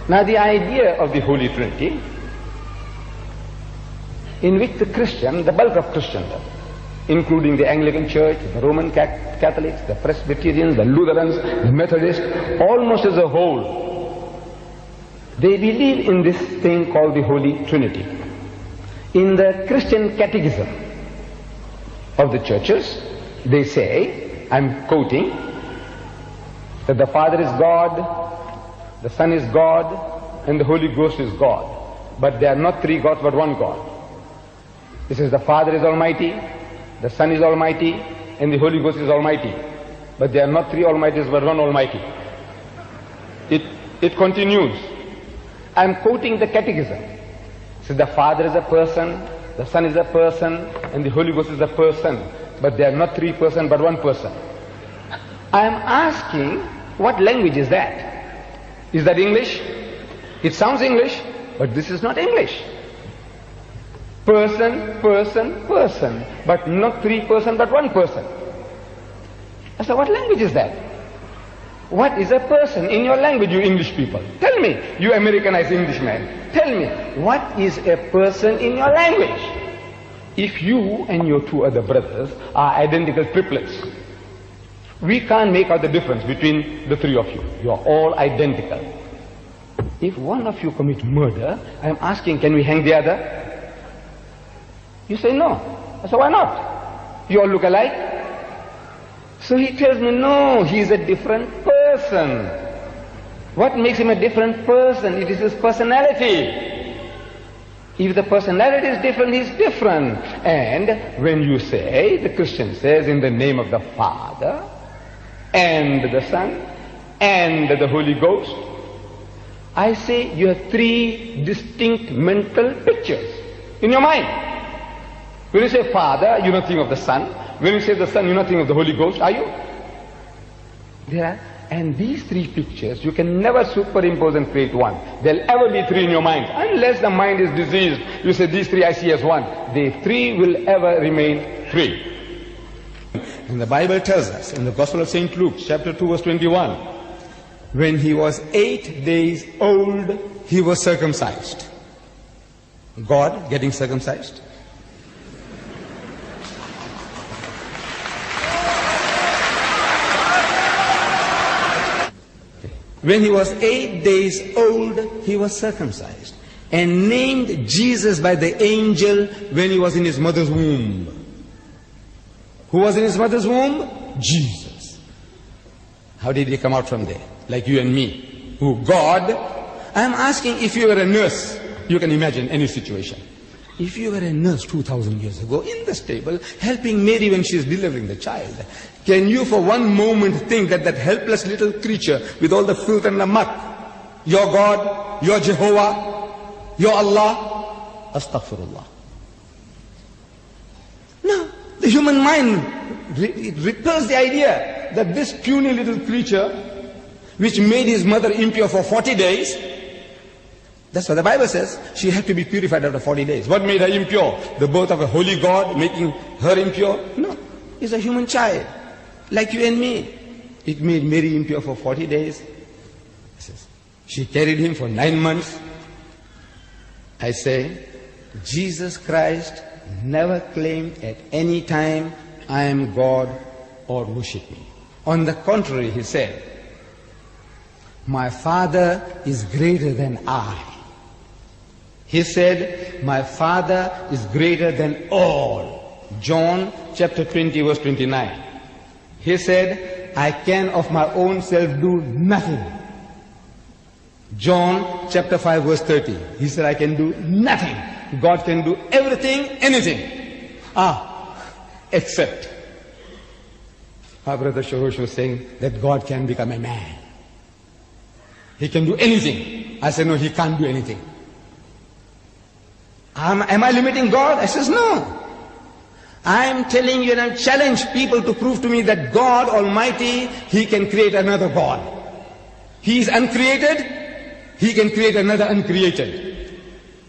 Now the idea of the Holy Trinity, in which the Christian, the bulk of Christendom, including the Anglican Church, the Roman Catholics, the Presbyterians, the Lutherans, the Methodists, almost as a whole, they believe in this thing called the Holy Trinity. In the Christian Catechism of the churches, they say, I'm quoting, that the Father is God, the Son is God, and the Holy Ghost is God. But they are not three gods, but one God. This is the Father is Almighty, the Son is Almighty, and the Holy Ghost is Almighty. But they are not three Almighties, but one Almighty. It continues. I am quoting the Catechism. It says the Father is a person, the Son is a person, and the Holy Ghost is a person. But they are not three persons, but one person. I am asking, what language is that? Is that English? It sounds English, but this is not English. Person, person, person, but not three persons, but one person. I said, what language is that? What is a person in your language, you English people? Tell me, you Americanized Englishmen. Tell me, what is a person in your language? If you and your two other brothers are identical triplets, we can't make out the difference between the three of you. You are all identical. If one of you commit murder, I am asking, can we hang the other? You say no. I say, why not? You all look alike. So he tells me, no, he is a different person. What makes him a different person? It is his personality. If the personality is different, he is different. And when you say, the Christian says, in the name of the Father, and the Son, and the Holy Ghost, I say you have three distinct mental pictures in your mind. When you say Father, you're not thinking of the Son. When you say the Son, you're not thinking of the Holy Ghost, are you? There. And these three pictures, you can never superimpose and create one. There'll ever be three in your mind. Unless the mind is diseased, you say these three I see as one. The three will ever remain three. And the Bible tells us in the Gospel of St. Luke, chapter 2, verse 21, when he was 8 days old, he was circumcised. God getting circumcised? When he was 8 days old, he was circumcised and named Jesus by the angel when he was in his mother's womb. Who was in his mother's womb? Jesus. How did he come out from there? Like you and me. Who? God. I am asking, if you were a nurse, you can imagine any situation. If you were a nurse 2,000 years ago in the stable, helping Mary when she is delivering the child, can you for one moment think that that helpless little creature with all the filth and the muck, your God, your Jehovah, your Allah, astaghfirullah. No, the human mind, it repels the idea that this puny little creature, which made his mother impure for 40 days, that's what the Bible says. She had to be purified after 40 days. What made her impure? The birth of a holy God making her impure? No. He's a human child, like you and me. It made Mary impure for 40 days. She carried him for 9 months. I say, Jesus Christ never claimed at any time, I am God or worship me. On the contrary, he said, my Father is greater than I. He said, my Father is greater than all. John chapter 20 verse 29. He said, I can of my own self do nothing. John chapter 5 verse 30. He said, I can do nothing. God can do everything, anything. Except. Our brother Shorosh was saying that God can become a man. He can do anything. I said, no, he can't do anything. Am I limiting God? I says, no. I am telling you and I challenge people to prove to me that God Almighty, He can create another God. He is uncreated, He can create another uncreated.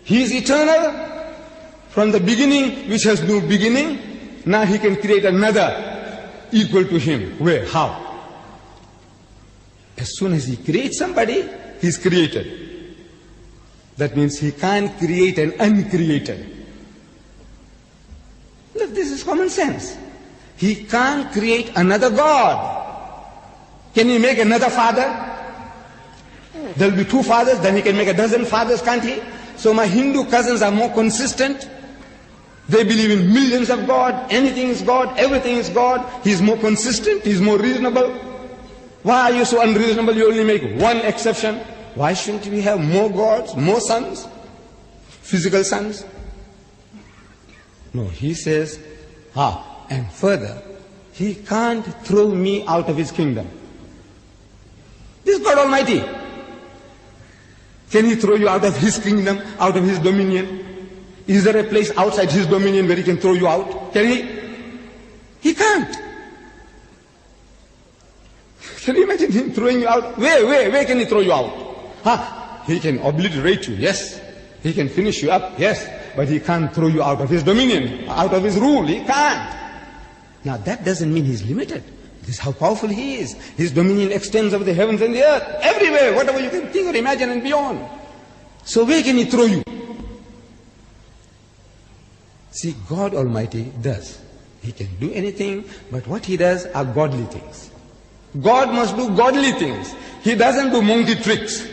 He is eternal, from the beginning which has no beginning. Now He can create another equal to Him. Where? How? As soon as He creates somebody, He's created. That means he can't create an uncreated. Look, this is common sense. He can't create another God. Can he make another father? There will be 2 fathers, then he can make a dozen fathers, can't he? So my Hindu cousins are more consistent. They believe in millions of God, anything is God, everything is God. He's more consistent, he's more reasonable. Why are you so unreasonable? You only make one exception. Why shouldn't we have more gods, more sons? Physical sons? No, he says, and further, he can't throw me out of his kingdom. This God Almighty. Can he throw you out of his kingdom, out of his dominion? Is there a place outside his dominion where he can throw you out? Can he? He can't. Can you imagine him throwing you out? Where can he throw you out? He can obliterate you, yes. He can finish you up, yes. But he can't throw you out of his dominion, out of his rule. He can't. Now that doesn't mean he's limited. This is how powerful he is. His dominion extends over the heavens and the earth. Everywhere, whatever you can think or imagine and beyond. So where can he throw you? See, God Almighty does. He can do anything, but what he does are godly things. God must do godly things. He doesn't do monkey tricks.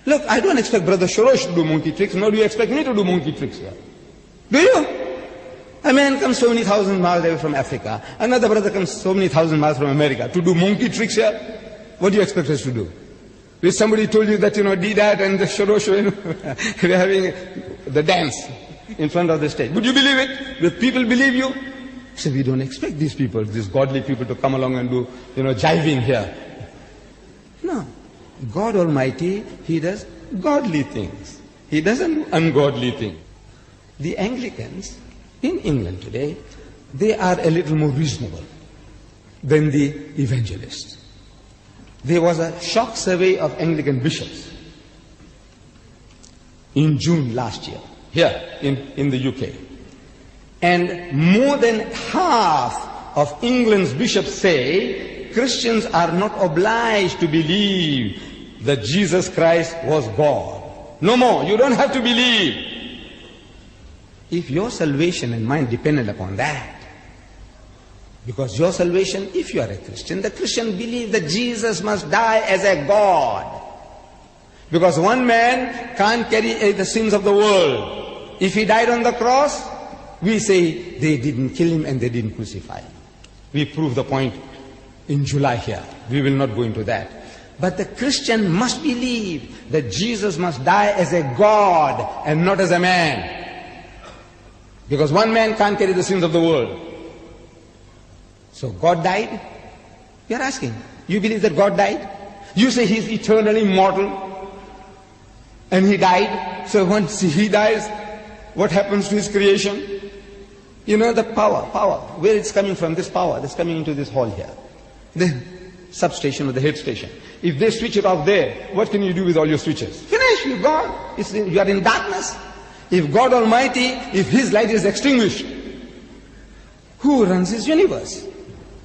Look, I don't expect Brother Shorosh to do monkey tricks, nor do you expect me to do monkey tricks here. Do you? A man comes so many thousand miles away from Africa. Another brother comes so many thousand miles from America. To do monkey tricks here? What do you expect us to do? If somebody told you that, Didat and the Shorosh, we're having the dance in front of the stage. Would you believe it? Would people believe you? So we don't expect these people, these godly people to come along and do, jiving here. No. God Almighty, he does godly things. He doesn't do ungodly things. The Anglicans in England today, they are a little more reasonable than the evangelists. There was a shock survey of Anglican bishops in June last year, here in the UK. And more than half of England's bishops say Christians are not obliged to believe that Jesus Christ was God. No more, you don't have to believe. If your salvation and mine depended upon that, because your salvation, if you are a Christian, the Christian believes that Jesus must die as a God. Because one man can't carry the sins of the world. If he died on the cross, we say they didn't kill him and they didn't crucify him. We prove the point in July here. We will not go into that. But the Christian must believe that Jesus must die as a God and not as a man. Because one man can't carry the sins of the world. So God died? You are asking. You believe that God died? You say he's eternally mortal and he died. So once he dies, what happens to his creation? The power, where it's coming from, this power that's coming into this hall here. The substation or the head station. If they switch it off there, what can you do with all your switches? Finish, you're gone. You are in darkness. If God Almighty, if his light is extinguished, who runs his universe?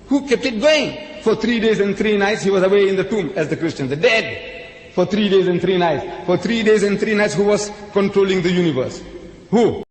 Who kept it going? For 3 days and 3 nights he was away in the tomb, as the Christians, the dead. For 3 days and 3 nights. For 3 days and 3 nights who was controlling the universe? Who?